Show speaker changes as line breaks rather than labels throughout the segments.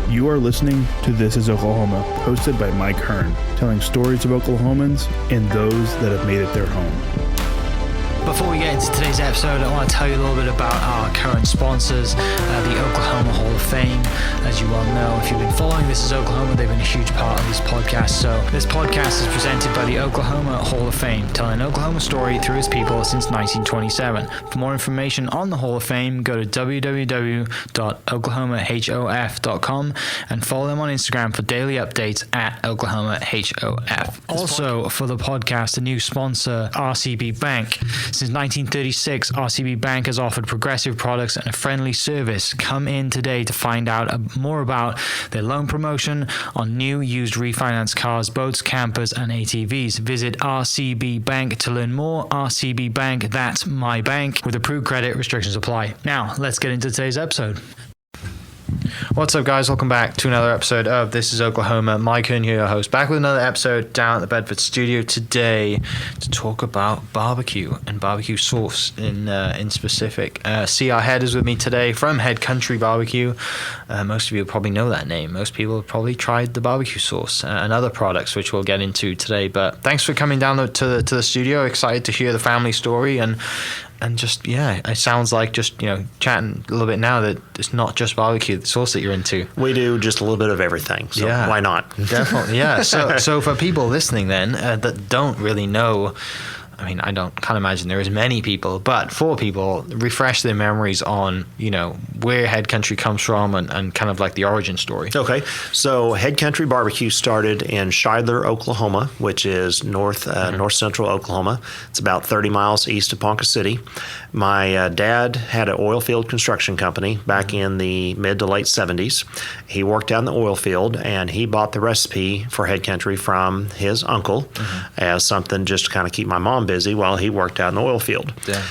You are listening to This is Oklahoma, hosted by Mike Hearn, telling stories of Oklahomans and those that have made it their home.
Before we get into today's episode, I want to tell you a little bit about our current sponsors, the Oklahoma Hall of Fame. As you well know, if you've been following This is Oklahoma, they've been a huge part of this podcast. So this podcast is presented by the Oklahoma Hall of Fame, telling an Oklahoma story through its people since 1927. For more information on the Hall of Fame, go to www.oklahomahof.com and follow them on Instagram for daily updates at OklahomaHOF. Also, for the podcast, a new sponsor, RCB Bank. Since 1936, RCB Bank has offered progressive products and a friendly service. Come in today to find out more about their loan promotion on new, used, refinance cars, boats, campers, and ATVs. Visit RCB Bank to learn more. RCB Bank, that's my bank. With approved credit, restrictions apply. Now, let's get into today's episode. What's up, guys? Welcome back to another episode of This is Oklahoma. Mike Hearn here, your host, back with another episode down at the Bedford studio today to talk about barbecue and barbecue sauce in specific. C.R. Head is with me today from Head Country Barbecue. Most of you probably know that name. Most people have probably tried the barbecue sauce and other products, which we'll get into today. But thanks for coming down to the studio. Excited to hear the family story and just, yeah, it sounds like just, chatting a little bit now that it's not just barbecue, the sauce that you're into.
We do just a little bit of everything, so yeah. Why not?
Definitely, yeah. So for people listening then that don't really know, I mean, can't imagine there is many people, but for people, refresh their memories on, where Head Country comes from and kind of like the origin story.
Okay. So Head Country Barbecue started in Shidler, Oklahoma, which is north central Oklahoma. It's about 30 miles east of Ponca City. My dad had an oil field construction company back in the mid to late 70s. He worked out in the oil field, and he bought the recipe for Head Country from his uncle as something just to kind of keep my mom busy while he worked out in the oil field. Yeah.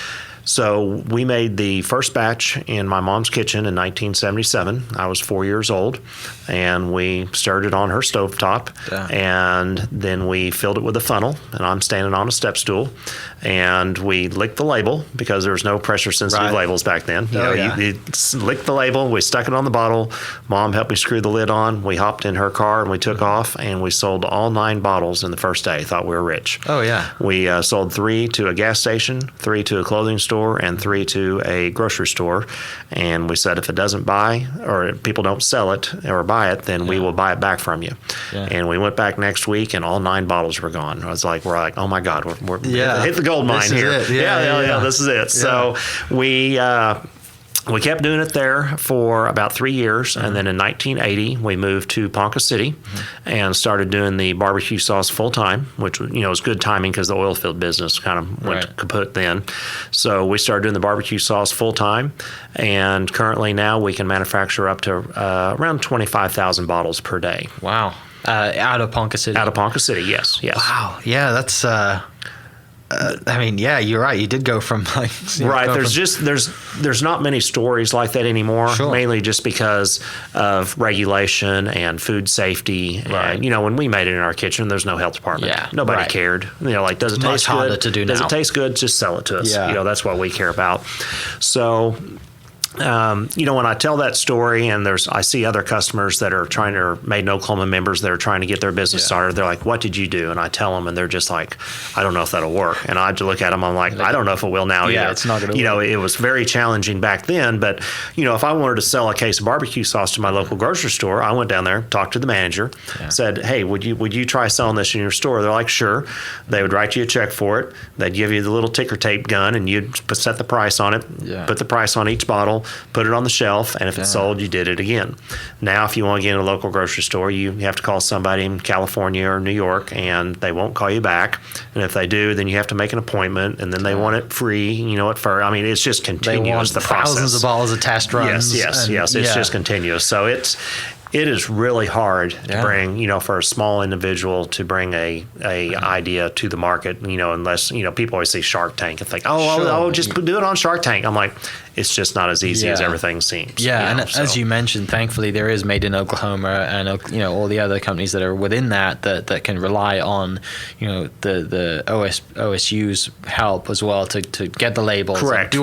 So we made the first batch in my mom's kitchen in 1977. I was 4 years old, and we stirred it on her stovetop, and then we filled it with a funnel, and I'm standing on a step stool, and we licked the label because there was no pressure-sensitive labels back then. You licked the label, we stuck it on the bottle, Mom helped me screw the lid on, we hopped in her car, and we took off, and we sold all 9 bottles in the first day. Thought we were rich.
Oh, yeah.
We sold 3 to a gas station, 3 to a clothing store, and 3 to a grocery store, and we said if it doesn't buy or people don't sell it or buy it, then we will buy it back from you. And we went back next week, and all 9 bottles were gone. We're like, oh my God, we're hit the gold mine here. This is it. So we kept doing it there for about 3 years, and then in 1980 we moved to Ponca City and started doing the barbecue sauce full time, which was good timing because the oil field business kind of went kaput then. So we started doing the barbecue sauce full time, and currently now we can manufacture up to around 25,000 bottles per day.
Wow. Out of Ponca City?
Out of Ponca City, yes.
Wow. Yeah, that's... you're right. You did go from
There's not many stories like that anymore. Sure. Mainly just because of regulation and food safety. Right. And when we made it in our kitchen, there's no health department. Yeah. Nobody cared. Does it taste good? Does it taste good? Just sell it to us. Yeah. That's what we care about. So. When I tell that story, and I see other customers that are Made in Oklahoma members that are trying to get their business started. They're like, "What did you do?" And I tell them, and they're just like, "I don't know if that'll work." And I look at them, I'm like, "I don't know if it will now either."
It's not going to work.
It was very challenging back then. But if I wanted to sell a case of barbecue sauce to my local grocery store, I went down there, talked to the manager, said, "Hey, would you try selling this in your store?" They're like, "Sure." They would write you a check for it. They'd give you the little ticker tape gun, and you'd set the price on it. Put the price on each bottle. Put it on the shelf, and if it's sold, you did it again. Now, if you want to get in a local grocery store, you have to call somebody in California or New York, and they won't call you back. And if they do, then you have to make an appointment, and then they want it free, at first. I mean, it's just continuous, the process.
Thousands of bottles of test runs.
Yes. It's just continuous. So it is really hard to bring, for a small individual to bring a idea to the market, unless, people always say Shark Tank and think, just do it on Shark Tank. I'm like, it's just not as easy as everything seems.
Yeah, and as you mentioned, thankfully there is Made in Oklahoma, and all the other companies that are within that can rely on the OSU's help as well to get the labels.
Correct.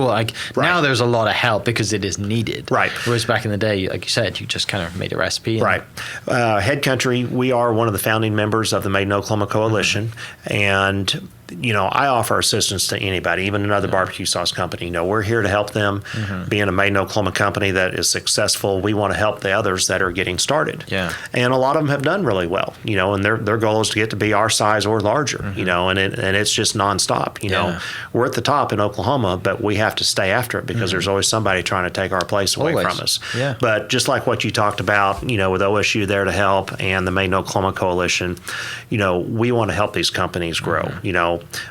Now there's a lot of help because it is needed.
Right.
Whereas back in the day, like you said, you just kind of made a recipe.
Right. Head Country, we are one of the founding members of the Made in Oklahoma Coalition, and I offer assistance to anybody, even another barbecue sauce company. We're here to help them. Being a Made in Oklahoma company that is successful, we want to help the others that are getting started.
Yeah.
And a lot of them have done really well, and their goal is to get to be our size or larger, and it's just nonstop. We're at the top in Oklahoma, but we have to stay after it because there's always somebody trying to take our place away from us.
Yeah.
But just like what you talked about, with OSU there to help and the Made in Oklahoma Coalition, we want to help these companies grow.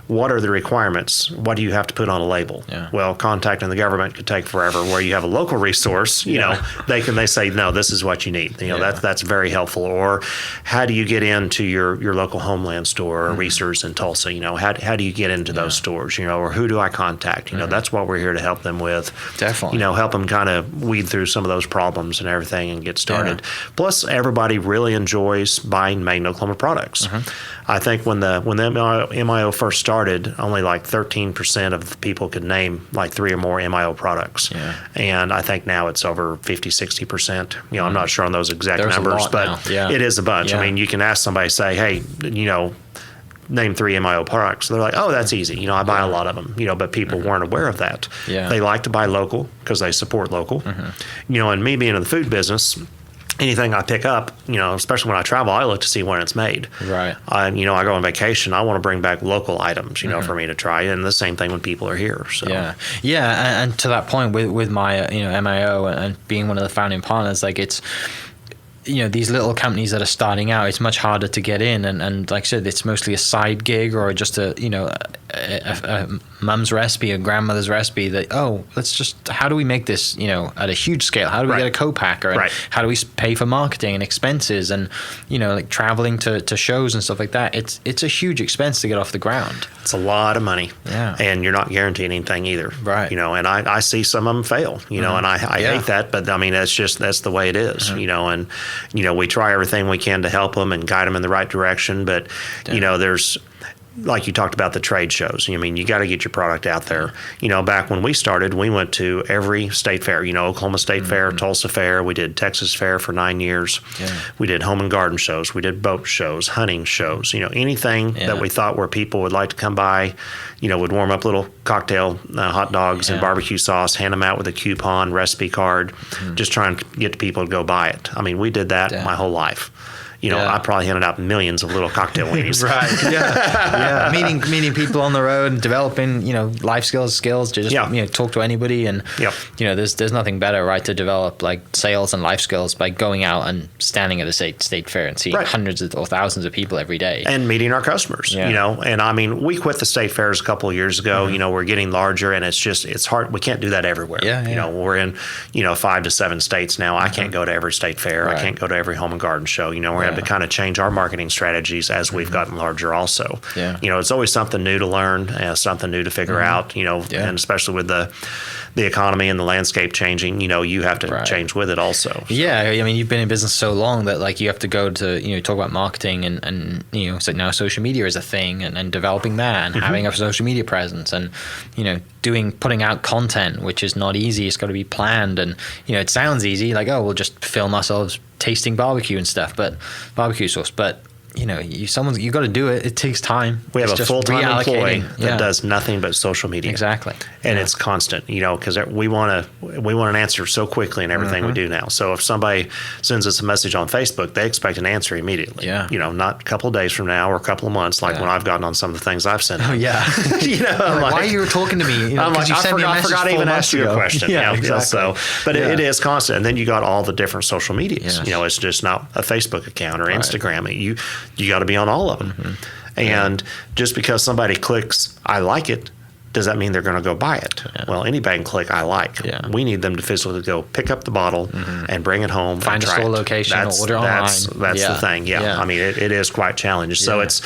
What are the requirements? What do you have to put on a label?
Yeah.
Well, contacting the government could take forever. Where you have a local resource, they say, no, this is what you need. That's very helpful. Or how do you get into your local Homeland store or Reese's in Tulsa? How do you get into those stores? Or who do I contact? That's what we're here to help them with.
Definitely.
Help them kind of weed through some of those problems and everything and get started. Plus, everybody really enjoys buying Made in Oklahoma products. I think when the MIO first started, only like 13% of the people could name like 3 or more MIO products. Yeah. And I think now it's over 50, 60%. I'm not sure on those exact numbers, but it is a bunch.
Yeah.
I mean, you can ask somebody, say, hey, name 3 MIO products. They're like, oh, that's easy. I buy a lot of them, but people weren't aware of that.
Yeah.
They like to buy local because they support local. And me being in the food business, anything I pick up, especially when I travel, I look to see when it's made.
Right.
I go on vacation, I want to bring back local items, for me to try. And the same thing when people are here. So.
Yeah. And to that point with my, MIO and being one of the founding partners, like it's, these little companies that are starting out, it's much harder to get in. And like I said, it's mostly a side gig or just a mum's recipe, a grandmother's recipe that, how do we make this, at a huge scale? How do we get a co-packer? And how do we pay for marketing and expenses and, like traveling to shows and stuff like that? It's a huge expense to get off the ground.
It's a lot of money.
Yeah.
And you're not guaranteed anything either.
Right.
And I see some of them fail, and I hate that, but I mean, that's the way it is, and, we try everything we can to help them and guide them in the right direction. But, there's, like you talked about the trade shows. I mean, you got to get your product out there. Back when we started, we went to every state fair, Oklahoma State Fair, Tulsa Fair. We did Texas Fair for 9 years. Yeah. We did home and garden shows. We did boat shows, hunting shows, anything that we thought where people would like to come by, would warm up little cocktail hot dogs and barbecue sauce, hand them out with a coupon, recipe card, just trying to get people to go buy it. I mean, we did that my whole life. I probably handed out millions of little cocktail weenies.
Right. Yeah. Meeting people on the road and developing, life skills to just, talk to anybody. And, there's nothing better, right, to develop like sales and life skills by going out and standing at a state fair and seeing hundreds or thousands of people every day.
And meeting our customers, and I mean, we quit the state fairs a couple of years ago, we're getting larger and it's hard. We can't do that everywhere. We're in, 5 to 7 states now. I can't go to every state fair. Right. I can't go to every home and garden show. We're to kind of change our marketing strategies as we've gotten larger also. Yeah. It's always something new to learn, something new to figure out, and especially with the economy and the landscape changing, you have to change with it also. So.
Yeah. I mean, you've been in business so long that like you have to go to, talk about marketing and so now social media is a thing and developing that and having a social media presence and, putting out content, which is not easy. It's got to be planned. And, it sounds easy, like, we'll just film ourselves tasting barbecue and stuff, but barbecue sauce. But you got to do it. It takes time.
We have a full-time employee that does nothing but social media.
Exactly.
And it's constant, because we want an answer so quickly in everything we do now. So if somebody sends us a message on Facebook, they expect an answer immediately. Yeah. Not a couple of days from now or a couple of months, like when I've gotten on some of the things I've sent.
Oh yeah. Why you were talking to me?
I'm like, I forgot to even ask you a question. Exactly. So, but it is constant. And then you got all the different social medias. Yes. It's just not a Facebook account or Instagram. You got to be on all of them. And just because somebody clicks, I like it, does that mean they're going to go buy it? Yeah. Well, anybody can click I like. Yeah. We need them to physically go pick up the bottle and bring it home.
Find a store location, order online.
That's the thing. Yeah. I mean, it is quite challenging. So it's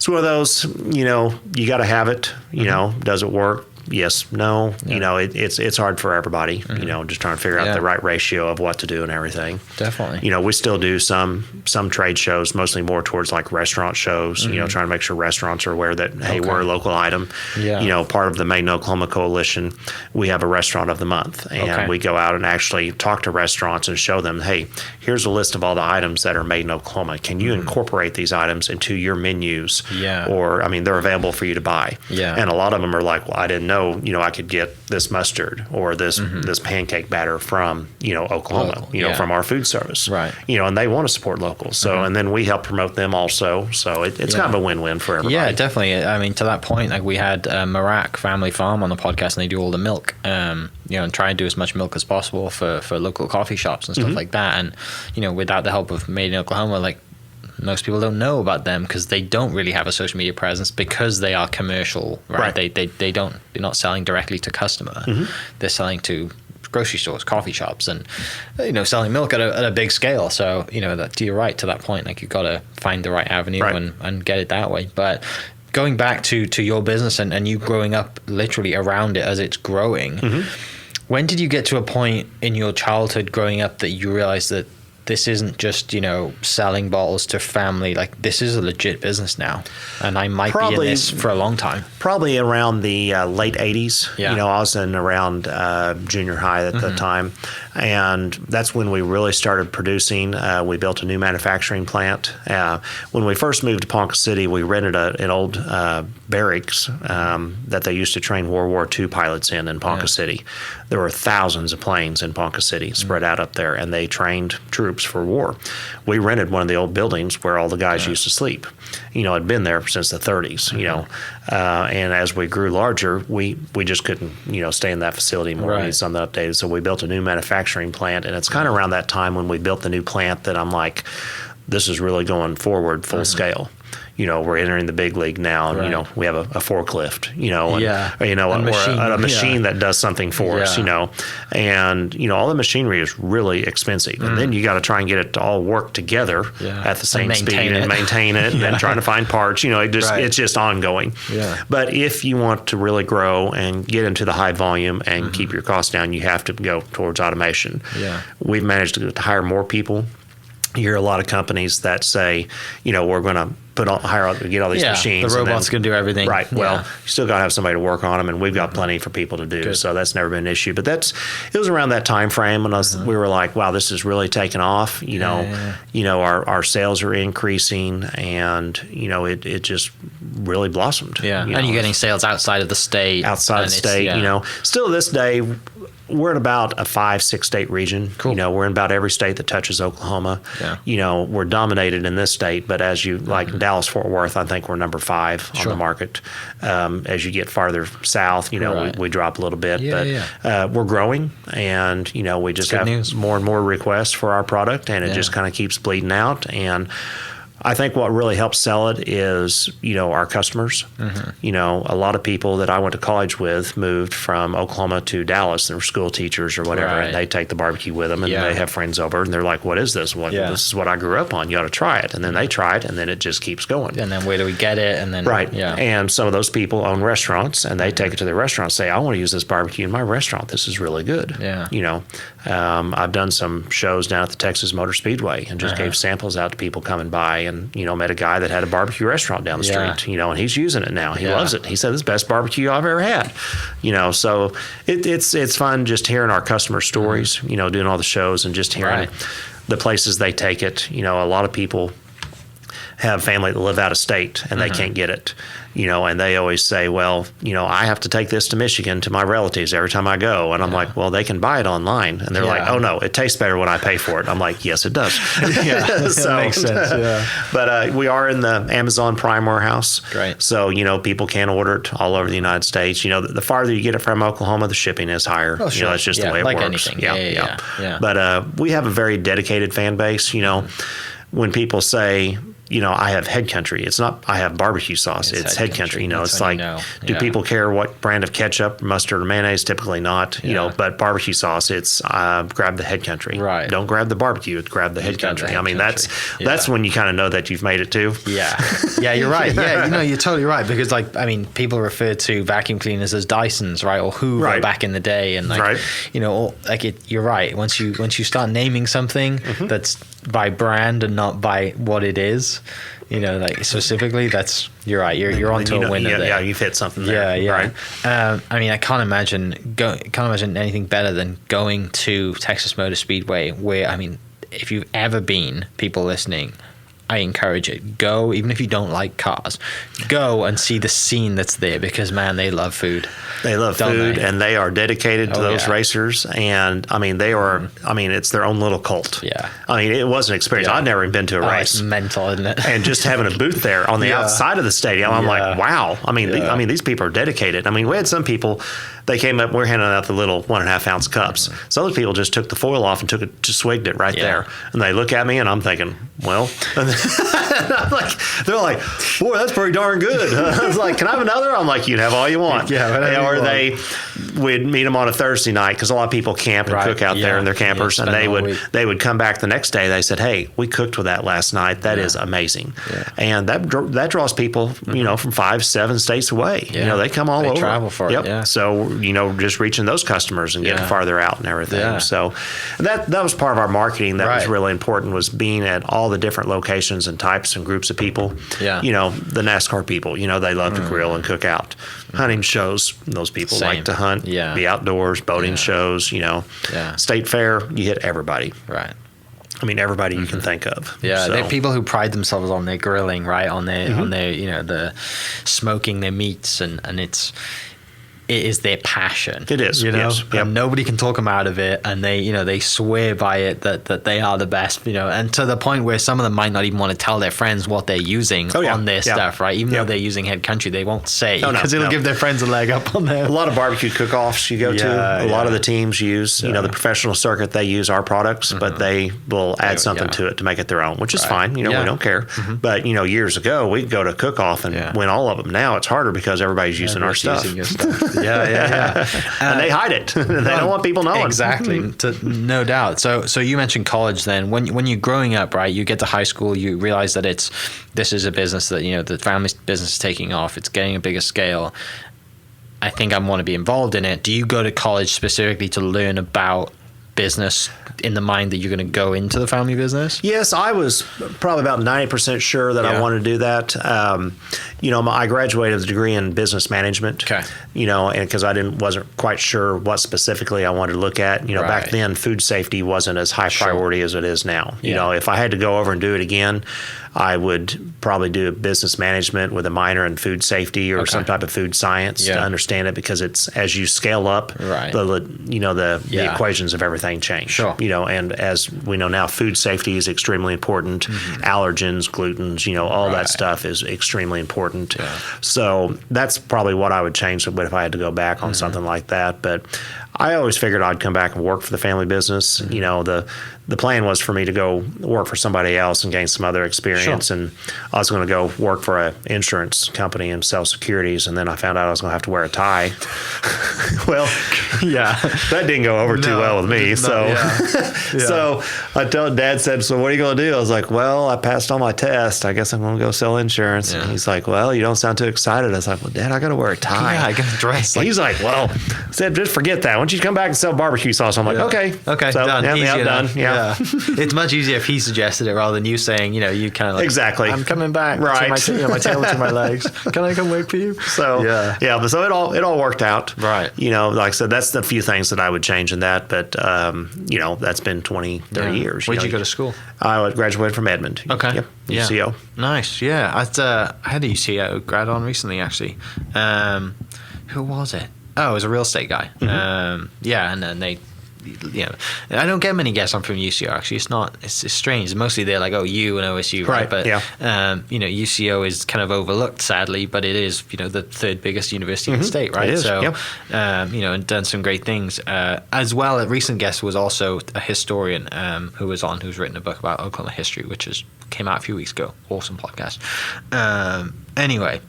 one of those, you got to have it, does it work? yes, no. You know, it's hard for everybody. You know, just trying to figure out the right ratio of what to do and everything.
Definitely.
You know, we still do some trade shows, mostly more towards like restaurant shows. You know, trying to make sure restaurants are aware that hey, we're a local item.
Yeah.
You know, part of the Made in Oklahoma Coalition, we have a restaurant of the month, and we go out and actually talk to restaurants and show them, hey, here's a list of all the items that are made in Oklahoma. Can you incorporate these items into your menus?
Yeah.
Or, I mean, they're available for you to buy.
Yeah.
And a lot of them are like, well, I didn't know, you know, I could get this mustard or this pancake batter from, you know, Oklahoma, you know, from our food service.
Right.
You know, and they want to support local. So, and then we help promote them also. So it's kind of a win-win for everybody.
Yeah, definitely. I mean, to that point, like we had Marak Family Farm on the podcast, and they do all the milk, you know, and try and do as much milk as possible for local coffee shops and stuff like that. And, you know, without the help of Made in Oklahoma, like most people don't know about them because they don't really have a social media presence because they are commercial, right? They're not selling directly to customer. They're selling to grocery stores, coffee shops, and, you know, selling milk at a big scale. So, you know, that you're right to that point. Like you've got to find the right avenue and get it that way. But going back to your business and you growing up literally around it as it's growing, when did you get to a point in your childhood growing up that you realized that this isn't just, you know, selling bottles to family, like this is a legit business now, and I might be in this for a long time?
Probably around the late 80s.
Yeah.
You know, I was in around junior high at the time, and that's when we really started producing. We built a new manufacturing plant. When we first moved to Ponca City, we rented an old barracks that they used to train World War II pilots in Ponca City. There were thousands of planes in Ponca City spread out up there, and they trained troops for war. We rented one of the old buildings where all the guys used to sleep. You know, I'd been there since the 30s, you know, and as we grew larger, we just couldn't, you know, stay in that facility anymore. We needed something updated. So we built a new manufacturing plant, and it's kind of around that time when we built the new plant that I'm like, this is really going forward full scale. You know, we're entering the big league now, and you know, we have a forklift, you know, and you know, a machine that does something for us, you know, and you know, all the machinery is really expensive, and then you got to try and get it to all work together at the same speed and maintain it, and then trying to find parts, you know, it's just ongoing. But if you want to really grow and get into the high volume and keep your costs down, you have to go towards automation. We've managed to hire more people. You hear a lot of companies that say, you know, we're going to get all these machines.
The robot's going to do everything.
Right. Well, you still got to have somebody to work on them, and we've got plenty for people to do. So that's never been an issue. But it was around that time frame when we were like, wow, this is really taking off. You know, you know, our sales are increasing, and you know, it just really blossomed.
Yeah.
You know,
and you're getting sales outside of the state.
You know, still to this day, we're in about a 5-6 state region. You know, we're in about every state that touches Oklahoma. You know, we're dominated in this state, but as you like Dallas, Fort Worth, I think we're number 5 on the market. As you get farther south, you know, we drop a little bit, but we're growing, and you know, we just have more and more requests for our product, and it just kind of keeps bleeding out. And I think what really helps sell it is, you know, our customers. You know, a lot of people that I went to college with moved from Oklahoma to Dallas. They were school teachers or whatever, and they take the barbecue with them, and they have friends over, and they're like, what is this? Well, this is what I grew up on. You ought to try it. And then they try it, and then it just keeps going.
And then where do we get it? And then
And some of those people own restaurants, and they take it to their restaurant and say, I want to use this barbecue in my restaurant. This is really good. You know, I've done some shows down at the Texas Motor Speedway and just gave samples out to people coming by, and you know, met a guy that had a barbecue restaurant down the street, you know, and he's using it now. He loves it. He said, "This is the best barbecue I've ever had." You know, so it's fun just hearing our customer stories, you know, doing all the shows and just hearing the places they take it. You know, a lot of people have family that live out of state, and they can't get it, you know, and they always say, well, you know, I have to take this to Michigan to my relatives every time I go. And I'm like, well, they can buy it online. And they're like, oh no, it tastes better when I pay for it. I'm like, yes, it does.
So, that makes sense.
But we are in the Amazon Prime warehouse.
Great.
So, you know, people can order it all over the United States. You know, the farther you get it from Oklahoma, the shipping is higher.
Oh, sure.
You know, that's just the way it works.
Anything. Yeah.
But we have a very dedicated fan base. You know, when people say, I have head country. It's not I have barbecue sauce. It's head country. It's like, do people care what brand of ketchup, mustard, or mayonnaise? Typically not. But barbecue sauce, it's grab the head country.
Right.
Don't grab the barbecue. Grab the head country. I mean, that's when you kind of know that you've made it too.
Yeah. Yeah, you're right. Yeah, you're totally right, because people refer to vacuum cleaners as Dysons, right, or Hoover back in the day, and you're right. Once you start naming something that's by brand and not by what it is, specifically, you're right. You're onto a winner there.
Yeah, you've hit something there.
Yeah. Right. I can't imagine anything better than going to Texas Motor Speedway, where if you've ever been, people listening, I encourage it. Go, even if you don't like cars, go and see the scene that's there, because man, they love food.
They love food, and they are dedicated to those racers. And they are. It's their own little cult.
Yeah.
It was an experience. I'd never even been to a race.
It's mental, isn't it?
And just having a booth there on the outside of the stadium, I'm like, wow. These people are dedicated. We had some people. They came up. We're handing out the little 1.5 ounce cups. So other people just took the foil off and just swigged it right there. And they look at me, and I'm thinking, well. They're like, boy, that's pretty darn good. I was like, can I have another? I'm like, you'd have all you want. We'd meet them on a Thursday night, because a lot of people camp and cook out there in their campers, and they would come back the next day. They said, hey, we cooked with that last night. That is amazing. And that draws people, from 5-7 states away. They come all over.
They travel for it. Yeah.
So, just reaching those customers and getting farther out and everything. Yeah. So that was part of our marketing that was really important, was being at all the different locations and types and groups of people. Yeah. The NASCAR people, they love to grill and cook out. Hunting shows, those people like to hunt, be outdoors, boating shows, State fair, you hit everybody.
Right.
Everybody you can think of.
Yeah, so. They're people who pride themselves on their grilling, right? On their, the smoking their meats, and it is their passion.
It is, yes.
And nobody can talk them out of it, and they swear by it that they are the best, and to the point where some of them might not even want to tell their friends what they're using on their stuff, right? Even though they're using head country, they won't say, because it'll give their friends a leg up on there.
A lot of barbecue cook-offs you go to, a lot of the teams use, the professional circuit, they use our products, but they will add something to it to make it their own, which is fine. We don't care. But, years ago, we'd go to cook-off and win all of them. Now it's harder because everybody's using our stuff. Yeah. And they hide it. They don't want people knowing.
Exactly. No doubt. So you mentioned college then. When you're growing up, right, you get to high school, you realize that this is a business that, the family's business is taking off. It's getting a bigger scale. I think I want to be involved in it. Do you go to college specifically to learn about business in the mind that you're going to go into the family business?
Yes, I was probably about 90% sure that I wanted to do that. I graduated with a degree in business management. Okay. And because wasn't quite sure what specifically I wanted to look at. Back then, food safety wasn't as high priority as it is now. If I had to go over and do it again, I would probably do business management with a minor in food safety or some type of food science to understand it, because it's as you scale up, the equations of everything change. Sure. And as we know now, food safety is extremely important. Allergens, glutens, all that stuff is extremely important. Yeah. So that's probably what I would change if I had to go back on something like that. But I always figured I'd come back and work for the family business. The plan was for me to go work for somebody else and gain some other experience. And I was going to go work for an insurance company and sell securities. And then I found out I was going to have to wear a tie. Well, that didn't go over too well with me. So I told Dad, said, so what are you going to do? I was like, well, I passed all my tests. I guess I'm going to go sell insurance. Yeah. And he's like, well, you don't sound too excited. I was like, well, Dad, I got to wear a tie.
Yeah, I got to dress.
He's like, well, I said, just forget that. Why don't you come back and sell barbecue sauce? I'm like, okay. So,
done.
Done.
Yeah. It's much easier if he suggested it rather than you saying, you kind of like,
exactly.
I'm coming back. Right. My tail to my legs. Can I come wait for you?
So, but so it all worked out.
Right.
Like I said, that's the few things that I would change in that. But, that's been 20, 30 years.
Where'd you go to school?
I graduated from Edmond.
Okay.
Yep. UCO.
Nice. Yeah. I had a UCO grad on recently, actually. Who was it? Oh, it was a real estate guy. And then they, I don't get many guests on from UCO, actually. It's strange. Mostly they're like, you and OSU, right? But, UCO is kind of overlooked, sadly, but it is, the third biggest university in the state, right?
It is.
So, and done some great things. As well, a recent guest was also a historian who's written a book about Oklahoma history, which is came out a few weeks ago. Awesome podcast. Anyway,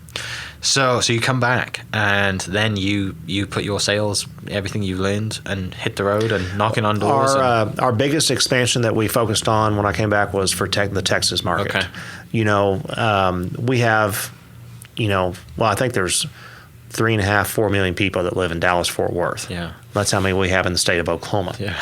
so you come back and then you put your sales, everything you learned, and hit the road and knocking on doors.
Our biggest expansion that we focused on when I came back was for the Texas market.
Okay.
We have, I think there's 3.5-4 million people that live in Dallas-Fort Worth.
Yeah.
That's how many we have in the state of Oklahoma.
Yeah.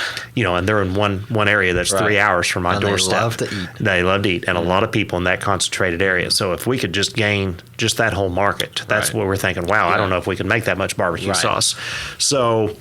And they're in one area that's 3 hours from my doorstep.
They love to eat.
They love to eat, and a lot of people in that concentrated area. So if we could just gain just that whole market, that's what we're thinking. Wow, I don't know if we can make that much barbecue sauce. So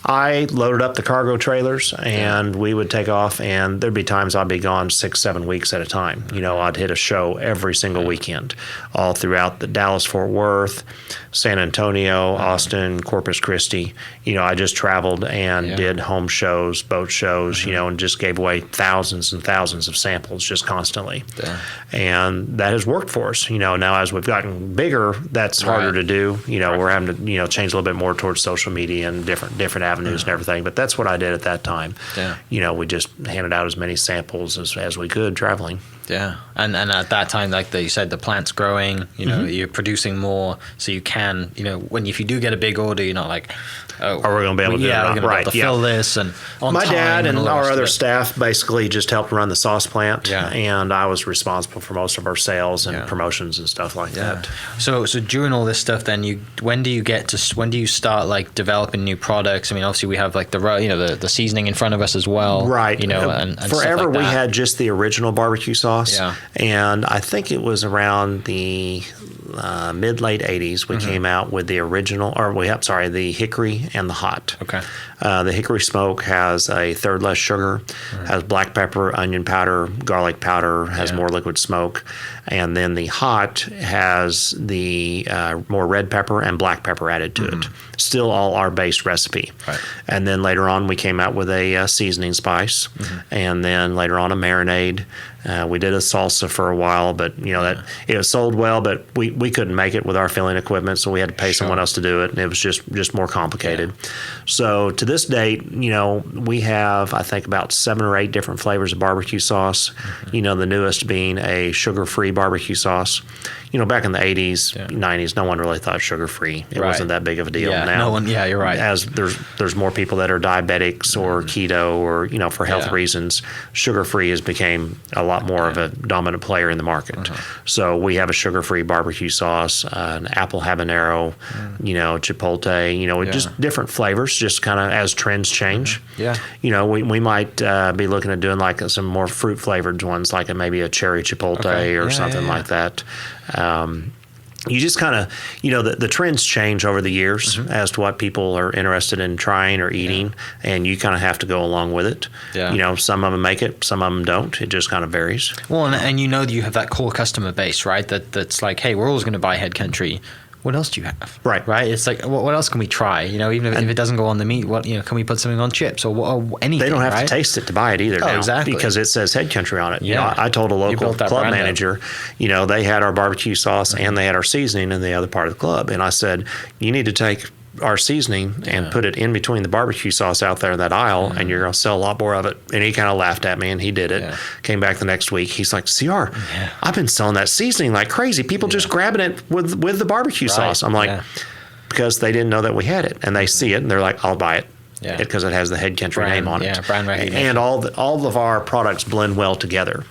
I loaded up the cargo trailers, and we would take off, and there'd be times I'd be gone 6-7 weeks at a time. I'd hit a show every single weekend, all throughout the Dallas-Fort Worth, San Antonio, Austin, Corpus Christi. I just traveled and did home shows, boat shows, and just gave away thousands and thousands of samples just constantly. Yeah. And that has worked for us. Now as we've gotten bigger, that's harder to do. We're having to, change a little bit more towards social media and different avenues and everything. But that's what I did at that time. Yeah. We just handed out as many samples as we could traveling.
Yeah, and at that time, like you said, the plant's growing. You're producing more, so you can, if you do get a big order, you're not like, oh,
are we going to be able to do it?
We're going to be able to fill this and on
my
time
dad and our other
of
staff basically just helped run the sauce plant,
Yeah.
and I was responsible for most of our sales and promotions and stuff like that.
So during all this stuff, then when do you start like developing new products? I mean, obviously we have like the seasoning in front of us as well,
right?
And
forever
stuff like
we
that.
had just the original barbecue sauce.
Yeah.
And I think it was around the mid-late 80s we came out with the original, the hickory and the hot.
Okay.
The hickory smoke has a third less sugar, has black pepper, onion powder, garlic powder, has more liquid smoke. And then the hot has the more red pepper and black pepper added to it. Still all our base recipe. Right. And then later on we came out with a seasoning spice, and then later on a marinade. We did a salsa for a while, but that it sold well, but we couldn't make it with our filling equipment, so we had to pay someone else to do it, and it was just more complicated. Yeah. So to this date, we have I think about 7 or 8 different flavors of barbecue sauce. The newest being a sugar-free barbecue sauce. Back in the 80s, 90s, no one really thought sugar-free. It wasn't that big of a deal.
Yeah,
now,
you're right.
As there's more people that are diabetics or keto or, for health reasons, sugar-free has became a lot more of a dominant player in the market. So we have a sugar-free barbecue sauce, an apple habanero, chipotle, just different flavors, just kind of as trends change.
Yeah.
We might be looking at doing like some more fruit-flavored ones, like maybe a cherry chipotle or something like that. You just kind of, the trends change over the years as to what people are interested in trying or eating, and you kind of have to go along with it. Yeah. Some of them make it, some of them don't. It just kind of varies.
Well, and you have that core customer base, right? That's like, hey, we're always going to buy Head Country. What else do you have? Right. It's like, what else can we try? Even if it doesn't go on the meat, can we put something on chips or anything?
They don't have to taste it to buy it either now,
exactly.
Because it says Head Country on it. Yeah. I told a local club manager, they had our barbecue sauce and they had our seasoning in the other part of the club. And I said, you need to take our seasoning and put it in between the barbecue sauce out there in that aisle, and you're going to sell a lot more of it. And he kind of laughed at me, and he did it. Yeah. Came back the next week. He's like, CR, I've been selling that seasoning like crazy. People just grabbing it with the barbecue sauce. I'm like, because they didn't know that we had it, and they see it, and they're like, I'll buy it. Yeah. Because it has the Head Country name on it.
Yeah, brand recognition.
And all of our products blend well together.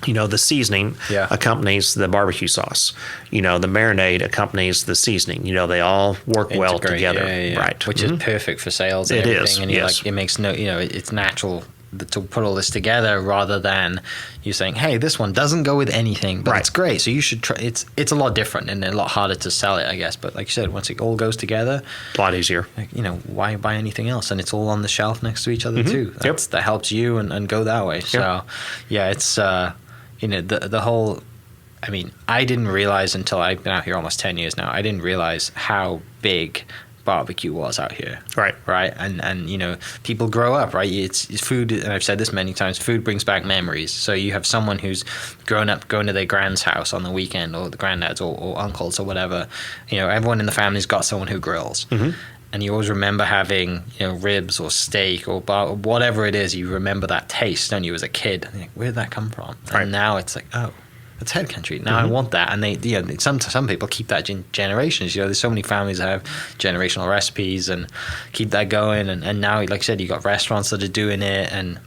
The seasoning accompanies the barbecue sauce. The marinade accompanies the seasoning. They all work well together. Right.
Which is perfect for sales and
it
everything.
Is,
and it makes it's natural to put all this together rather than you saying, hey, this one doesn't go with anything, but it's great. So you should try. It's a lot different and a lot harder to sell it, I guess. But like you said, once it all goes together,
a lot easier.
Why buy anything else? And it's all on the shelf next to each other too. That helps you and go that way. So it's the whole, I didn't realize until I've been out here almost 10 years now, I didn't realize how big barbecue was out here. Right. And people grow up, right? It's food, and I've said this many times, food brings back memories. So you have someone who's grown up going to their grand's house on the weekend, or the granddad's or uncles or whatever. Everyone in the family's got someone who grills. and you always remember having, ribs or steak or whatever it is. You remember that taste, don't you, as a kid? And you're like, where did that come from?
Right.
And now it's like, oh, it's head country. Now I want that. And they, some people keep that generations. There's so many families that have generational recipes and keep that going. And now, like I said, you got restaurants that are doing it, and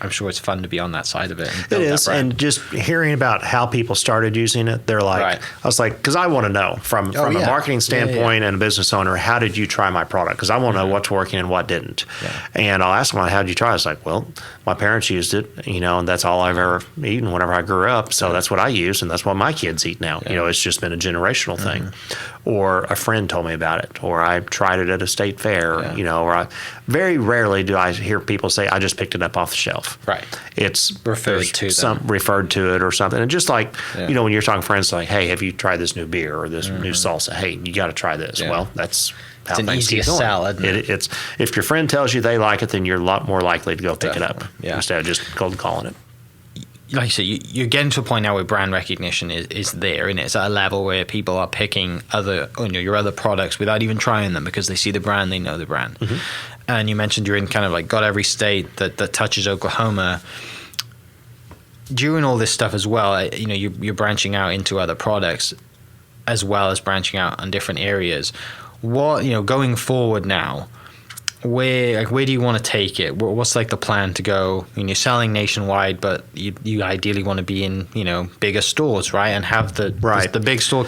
I'm sure it's fun to be on that side of it. And
it is, and just hearing about how people started using it, they're like,
Right.
I was like, because I want to know from a marketing standpoint and a business owner, how did you try my product? Because I want to know what's working and what didn't.
Yeah.
And I'll ask them, how did you try it? It's like, well, my parents used it, and that's all I've ever eaten whenever I grew up. So that's what I use, and that's what my kids eat now.
Yeah.
It's just been a generational thing. Or a friend told me about it, or I tried it at a state fair, or very rarely do I hear people say, I just picked it up off the shelf.
Right.
It's
referred to
it or something. And just like, when you're talking to friends, like, hey, have you tried this new beer or this new salsa? Hey, you got to try this.
Yeah.
Well, that's how
an
things
easier
keep going.
sell, isn't it?
It's if your friend tells you they like it, then you're a lot more likely to go pick it up instead of just cold calling it.
Like you say, you're getting to a point now where brand recognition is there, and it's at a level where people are picking your other products without even trying them because they see the brand, they know the brand. Mm-hmm. And you mentioned you're in kind of like got every state that touches Oklahoma. During all this stuff as well, you're branching out into other products as well as branching out on different areas. What going forward now? Where do you want to take it? What's like the plan to go? You're selling nationwide, but you ideally want to be in bigger stores, right? And have the big store.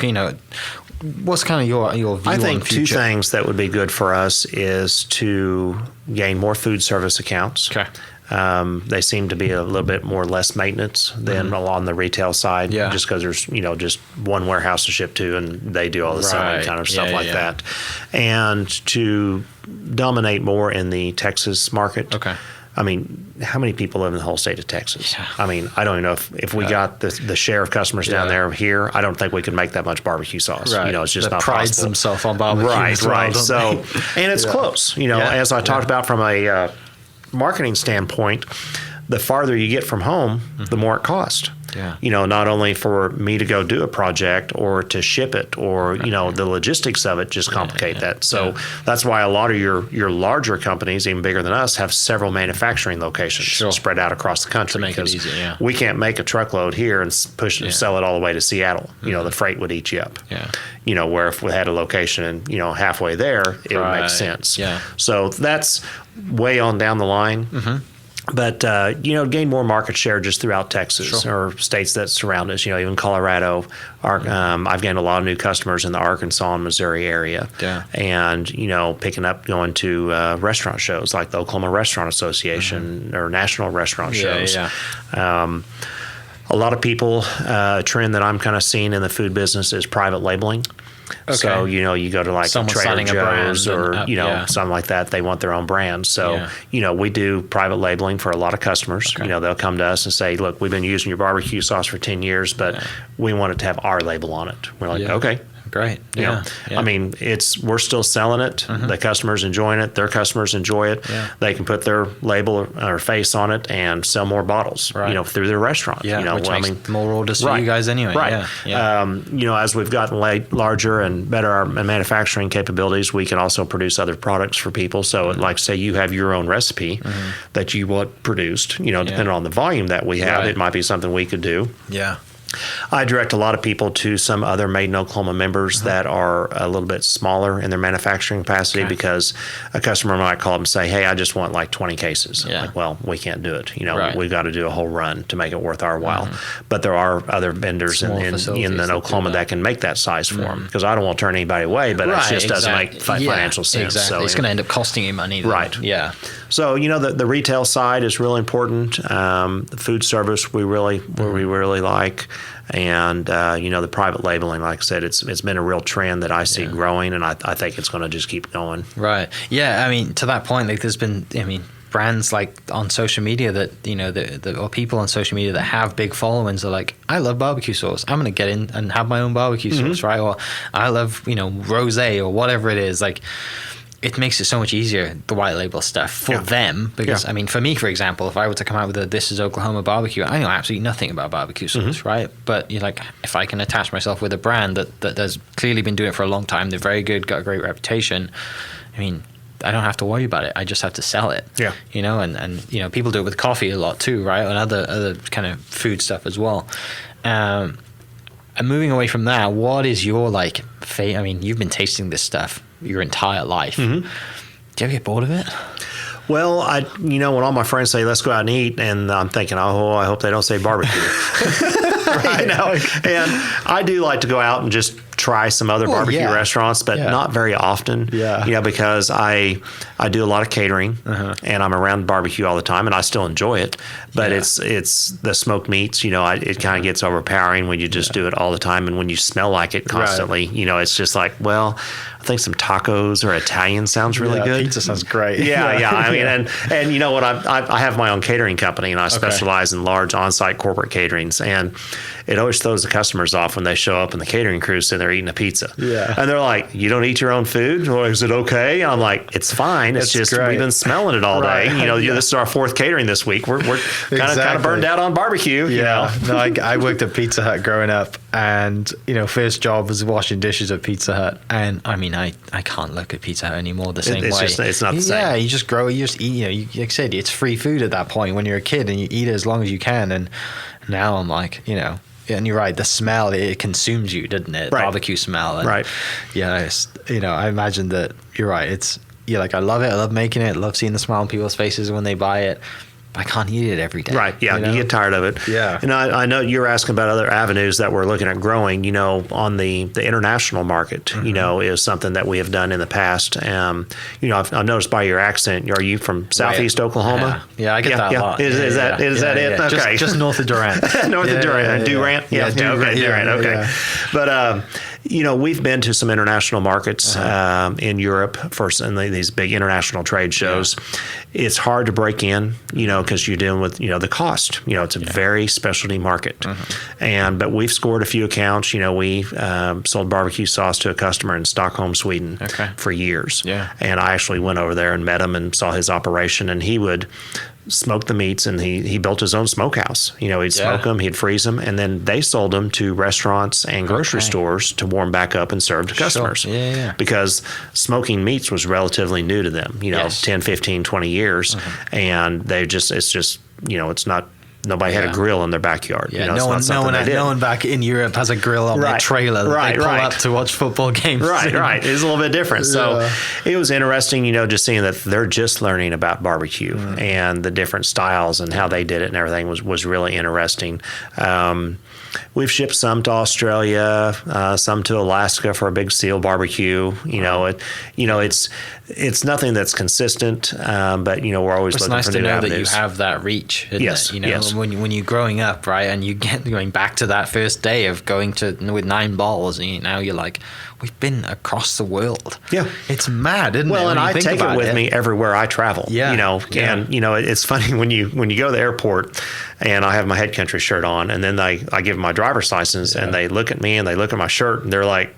What's kind of your view on the future?
I think two things that would be good for us is to gain more food service accounts.
Okay.
They seem to be a little bit more less maintenance than on the retail side, just because there's just one warehouse to ship to, and they do all the selling kind of stuff like that. And to dominate more in the Texas market.
Okay.
I mean, how many people live in the whole state of Texas?
Yeah.
I mean, I don't even know if we got the share of customers down there here. I don't think we could make that much barbecue sauce.
Right.
It's just
that
not
prides
possible.
themselves on barbecue.
Right. So, and it's close. As I talked about from a marketing standpoint, the farther you get from home, the more it costs.
Yeah.
Not only for me to go do a project or to ship it or, the logistics of it just complicate that. So that's why a lot of your larger companies, even bigger than us, have several manufacturing locations spread out across the country.
To make it easier,
we can't make a truckload here and push and sell it all the way to Seattle. The freight would eat you up.
Yeah.
Where if we had a location and, halfway there, it would make sense.
Yeah.
So that's way on down the line. Mm-hmm. But, gain more market share just throughout Texas or states that surround us, even Colorado. I've gained a lot of new customers in the Arkansas and Missouri area.
Yeah.
And, picking up going to restaurant shows like the Oklahoma Restaurant Association or national restaurant shows.
Yeah.
A lot of people, a trend that I'm kind of seeing in the food business is private labeling.
Okay.
So, you go to like
Someone
Trader Joe's or,
and
something like that. They want their own brand. So, we do private labeling for a lot of customers. Okay. They'll come to us and say, look, we've been using your barbecue sauce for 10 years, but we want it to have our label on it. We're like, okay.
Great. Yeah.
I mean, we're still selling it. Mm-hmm. The customers enjoying it. Their customers enjoy it. Yeah. They can put their label or face on it and sell more bottles, through their restaurant.
Yeah, which makes more orders for you guys anyway.
Right.
Yeah.
As we've gotten larger and better our manufacturing capabilities, we can also produce other products for people. So, like, say you have your own recipe that you want produced, depending on the volume that we have, it might be something we could do.
Yeah.
I direct a lot of people to some other Made in Oklahoma members that are a little bit smaller in their manufacturing capacity because a customer might call up and say, hey, I just want like 20 cases.
Yeah.
Like, well, we can't do it. We've got to do a whole run to make it worth our while. But there are other vendors in Oklahoma that can make that size for them because I don't want to turn anybody away, but it just doesn't make financial sense.
Exactly.
So,
it's going to end up costing you money.
Right.
Yeah.
So, the retail side is really important. The food service we really like. And, the private labeling, like I said, it's been a real trend that I see growing, and I think it's going to just keep going.
Right. Yeah. I mean, to that point, like there's been, brands like on social media that, or people on social media that have big followings are like, I love barbecue sauce. I'm going to get in and have my own barbecue sauce, right? Or I love, rosé or whatever it is. Like, it makes it so much easier, the white label stuff for them, because I mean, for me, for example, if I were to come out with a This is Oklahoma barbecue, I know absolutely nothing about barbecue sauce, right? But you're like, if I can attach myself with a brand that has clearly been doing it for a long time, they're very good, got a great reputation, I mean, I don't have to worry about it. I just have to sell it. Yeah. You know, and you know, people do it with coffee a lot too, right? And other kind of food stuff as well. And moving away from that, what is your like I mean, you've been tasting this stuff your entire life. Do you ever get bored of it?
Well, when all my friends say, let's go out and eat, and I'm thinking, oh, I hope they don't say barbecue. Right. You know? And I do like to go out and just try some other barbecue restaurants, but not very often. Because I do a lot of catering, and I'm around barbecue all the time, and I still enjoy it. But it's the smoked meats. It kind of gets overpowering when you just do it all the time, and when you smell like it constantly. It's just like, well, I think some tacos or Italian sounds really good.
Pizza sounds great.
I mean, and you know what? I have my own catering company, and I specialize in large on-site corporate caterings, and it always throws the customers off when they show up and the catering crew sitting there eating a pizza. And they're like, "You don't eat your own food? Or is it okay?" I'm like, "It's fine. It's just great. We've been smelling it all day. This is our fourth catering this week. We're kind of burned out on barbecue." You know?
No, I worked at Pizza Hut growing up, and first job was washing dishes at Pizza Hut, and I mean, I can't look at Pizza Hut anymore the same way.
It's not the same.
Yeah, you just grow, you just eat. Like I said, it's free food at that point when you're a kid, and you eat it as long as you can. And now I'm like, and you're right, the smell, it consumes you, doesn't it?
Right.
Barbecue smell. And
right.
Yeah, I imagine that you're right. I love it. I love making it. I love seeing the smile on people's faces when they buy it. I can't eat it every day.
Right. Yeah. You get tired of it.
Yeah.
And I know you're asking about other avenues that we're looking at growing, on the international market, is something that we have done in the past. I've noticed by your accent, are you from Southeast Oklahoma?
Yeah, I get that a lot.
Is that it? Okay.
Just north of Durant.
North of Durant. Durant? Yeah. Durant. Okay.
Yeah.
But, we've been to some international markets in Europe in these big international trade shows. It's hard to break in, because you're dealing with, the cost. It's a very specialty market. But we've scored a few accounts. We sold barbecue sauce to a customer in Stockholm, Sweden for years.
Yeah.
And I actually went over there and met him and saw his operation. And he would smoke the meats, and he built his own smokehouse. He'd smoke them, he'd freeze them, and then they sold them to restaurants and grocery stores to warm back up and serve to customers.
Sure. Yeah.
Because smoking meats was relatively new to them, 10, 15, 20 years. And it's not, nobody had a grill in their backyard.
Yeah, no one back in Europe has a grill on their trailer that they pull up to watch football games.
Right. It's a little bit different. So it was interesting, just seeing that they're just learning about barbecue and the different styles and how they did it and everything was really interesting. We've shipped some to Australia, some to Alaska for a big seal barbecue. It's nothing that's consistent, but we're always looking for new avenues. It's nice to know
that you have that reach.
Yes.
Yes. When you're growing up, right, and you get going back to that first day of going with 9 balls, and now you're like, we've been across the world.
Yeah,
it's mad, isn't it?
Well, and I take it with me everywhere I travel.
Yeah,
and it's funny when you go to the airport, and I have my Head Country shirt on, and then I give them my driver's license, and they look at me and they look at my shirt, and they're like,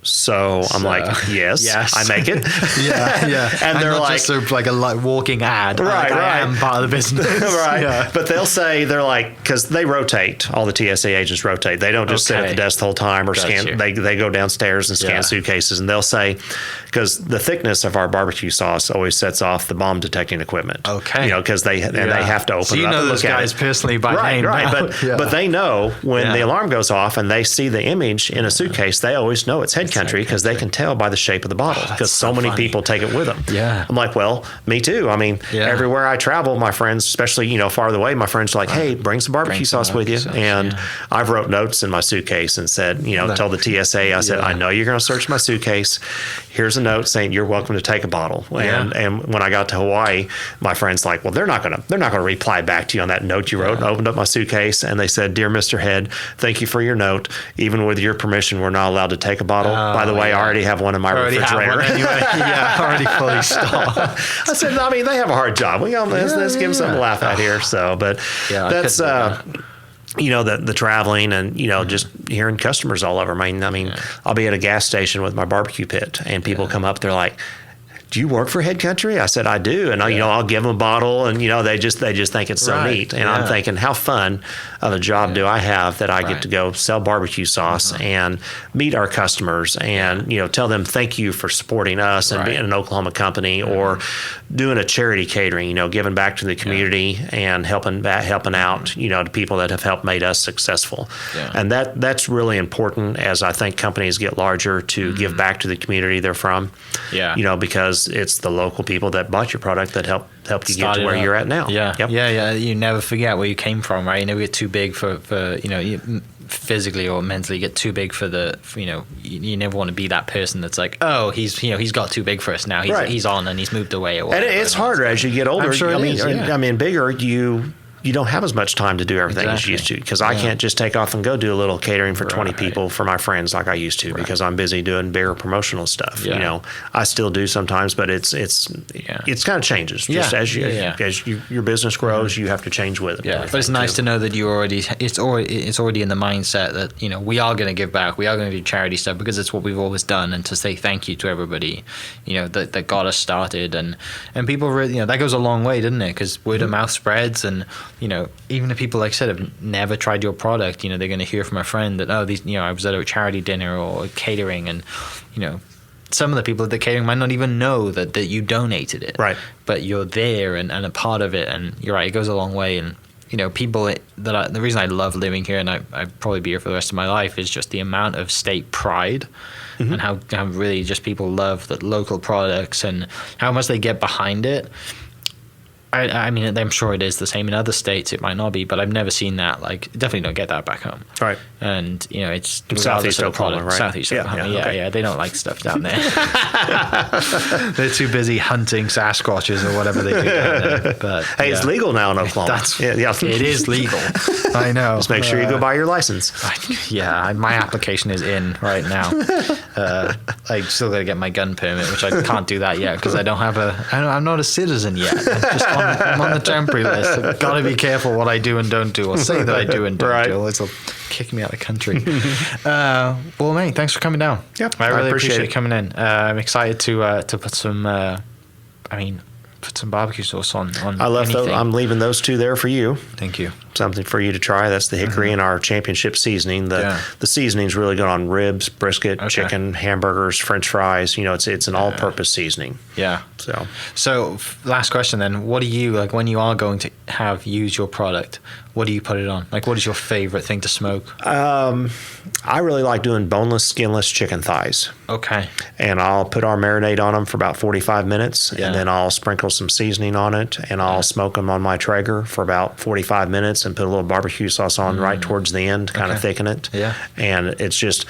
So I'm like, yes, I make it. And they're
not just like a walking ad.
Right.
I am part of the business.
Right.
Yeah.
But they're like, because they rotate, all the TSA agents rotate. They don't just sit at the desk the whole time or scan. They go downstairs and scan suitcases, and they'll say, because the thickness of our barbecue sauce always sets off the bomb detecting equipment.
Okay.
Because they have to open it up.
So you know those guys personally by name.
Right. But they know when the alarm goes off and they see the image in a suitcase, they always know it's Head Country because they can tell by the shape of the bottle because so many people take it with them.
Yeah.
I'm like, well, me too. I mean, everywhere I travel, my friends, especially, farther away, my friends are like, hey, bring some barbecue sauce with you. And I've wrote notes in my suitcase and said, told the TSA, I said, I know you're going to search my suitcase. Here's a note saying you're welcome to take a bottle. And when I got to Hawaii, my friends like, well, they're not going to reply back to you on that note you wrote. And I opened up my suitcase and they said, dear Mr. Head, thank you for your note. Even with your permission, we're not allowed to take a bottle. By the way, I already have one in my refrigerator.
Already fully stocked.
I said, I mean, they have a hard job. Let's give them something to laugh at here. So, but that's the traveling and just hearing customers all over. I mean, I'll be at a gas station with my barbecue pit, and people come up. They're like, do you work for Head Country? I said, I do. And I'll give them a bottle, and they just think it's so neat. And I'm thinking, how fun of a job do I have that I get to go sell barbecue sauce and meet our customers and tell them thank you for supporting us and being an Oklahoma company, or doing a charity catering, giving back to the community and helping out, to people that have helped made us successful. And that's really important as I think companies get larger, to give back to the community they're from. Because it's the local people that bought your product that helped you get to where you're at now.
You never forget where you came from, right? You never get too big for physically or mentally get too big for you never want to be that person that's like, oh, he's got too big for us now. He's on and he's moved away. Or whatever. And
it's harder as you get older.
I'm sure
bigger, you don't have as much time to do everything as you used to, because I can't just take off and go do a little catering for 20 people for my friends like I used to, because I'm busy doing bigger promotional stuff. I still do sometimes, but it's kind of changes. Just as your business grows, you have to change with it.
But it's nice to know that it's already in the mindset that we are going to give back, we are going to do charity stuff, because it's what we've always done, and to say thank you to everybody that got us started, and people really, that goes a long way, doesn't it? Because word of mouth spreads, and even if people, like I said, have never tried your product, they're going to hear from a friend that, I was at a charity dinner or catering, and, some of the people at the catering might not even know that you donated it.
Right.
But you're there and a part of it, and you're right, it goes a long way. And, people the reason I love living here, and I'd probably be here for the rest of my life, is just the amount of state pride. And how really just people love the local products and how much they get behind it. I mean, I'm sure it is the same in other states. It might not be, but I've never seen that. Like, definitely don't get that back home.
Right.
And, it's
Southeast Oklahoma, right?
Southeast Oklahoma.
Yeah.
They don't like stuff down there. They're too busy hunting Sasquatches or whatever they do down there. But,
hey, it's legal now in Oklahoma.
It is legal. I know.
Just make sure you go buy your license.
My application is in right now. I still got to get my gun permit, which I can't do that yet because I don't have I'm not a citizen yet. I'm on the temporary list. I've got to be careful what I do and don't do, or say that I do and don't do. It'll kick me out of the country. Well, mate, thanks for coming down.
Yep,
I really appreciate it coming in. I'm excited to put some. Put some barbecue sauce on.
I left those. I'm leaving those two there for you.
Thank you.
Something for you to try. That's the hickory and our championship seasoning. The seasoning's really good on ribs, brisket, chicken, hamburgers, French fries. It's an all-purpose seasoning.
Yeah.
So
last question then. What do you like when you are going to use your product? What do you put it on? Like, what is your favorite thing to smoke?
I really like doing boneless, skinless chicken thighs.
Okay.
And I'll put our marinade on them for about 45 minutes, and then I'll sprinkle some seasoning on it, and I'll smoke them on my Traeger for about 45 minutes and put a little barbecue sauce on right towards the end to kind of thicken it.
Yeah.
And it's just,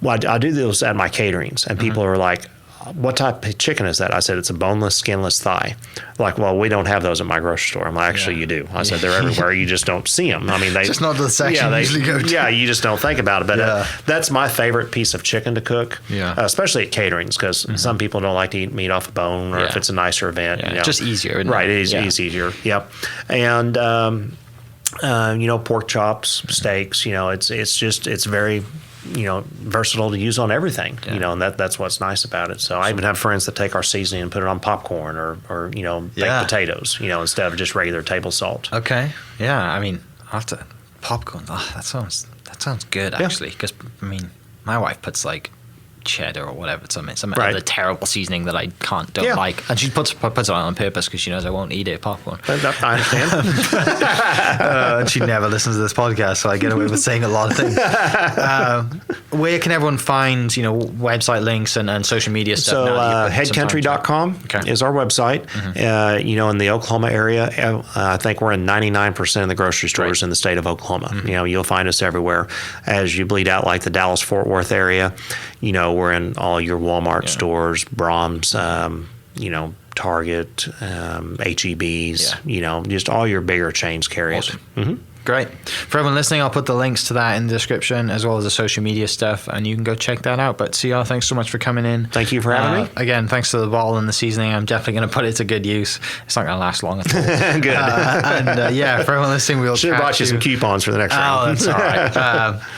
I do those at my caterings, and people are like, what type of chicken is that? I said, it's a boneless, skinless thigh. Like, well, we don't have those at my grocery store. I'm like, actually, you do. I said, they're everywhere. You just don't see them. I mean,
just not the section you usually go to.
Yeah, you just don't think about it. But that's my favorite piece of chicken to cook, especially at caterings, because some people don't like to eat meat off a bone, or if it's a nicer event.
Just easier.
Right, it is easier. Yep. And, pork chops, steaks, it's very versatile to use on everything, and that's what's nice about it. So I even have friends that take our seasoning and put it on popcorn or baked potatoes, instead of just regular table salt.
Okay. Yeah. I mean, after popcorn, that sounds good actually. Because my wife puts like cheddar or whatever, some other terrible seasoning that I don't like, and she puts it on purpose because she knows I won't eat it popcorn.
I understand.
And she never listens to this podcast, so I get away with saying a lot of things. Where can everyone find website links and social media stuff?
So headcountry.com is our website. In the Oklahoma area, I think we're in 99% of the grocery stores in the state of Oklahoma. You'll find us everywhere. As you bleed out like the Dallas-Fort Worth area, we're in all your Walmart stores, Brahms, Target, HEBs, just all your bigger chains carry us.
Awesome. Great. For everyone listening, I'll put the links to that in the description as well as the social media stuff, and you can go check that out. But CR, thanks so much for coming in.
Thank you for having me.
Again, thanks to the bottle and the seasoning. I'm definitely going to put it to good use. It's not going to last long at all.
Good.
For everyone listening, we'll
should have bought you some coupons for the next round.
Oh, that's all right.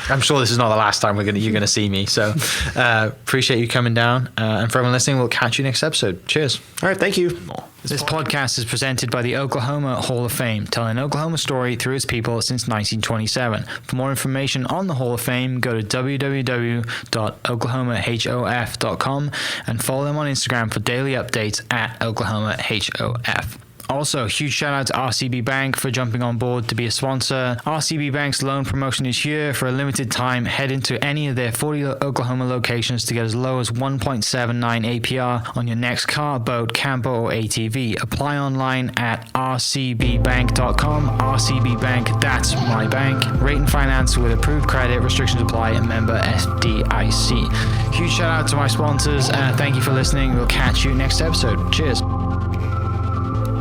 I'm sure this is not the last time you're going to see me. So appreciate you coming down. And for everyone listening, we'll catch you next episode. Cheers.
All right. Thank you.
This podcast is presented by the Oklahoma Hall of Fame, telling an Oklahoma story through its people since 1927. For more information on the Hall of Fame, go to www.oklahomahof.com and follow them on Instagram for daily updates at oklahomahof. Also, huge shout out to RCB Bank for jumping on board to be a sponsor. RCB Bank's loan promotion is here for a limited time. Head into any of their 40 Oklahoma locations to get as low as 1.79 APR on your next car, boat, camper, or ATV. Apply online at rcbbank.com. RCB Bank, that's my bank. Rate and finance with approved credit. Restrictions apply. And member FDIC. Huge shout out to my sponsors. Thank you for listening. We'll catch you next episode. Cheers.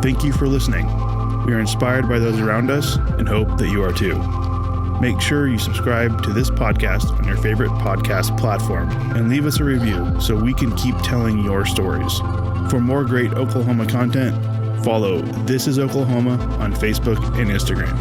Thank you for listening. We are inspired by those around us and hope that you are too. Make sure you subscribe to this podcast on your favorite podcast platform and leave us a review so we can keep telling your stories. For more great Oklahoma content, follow This Is Oklahoma on Facebook and Instagram.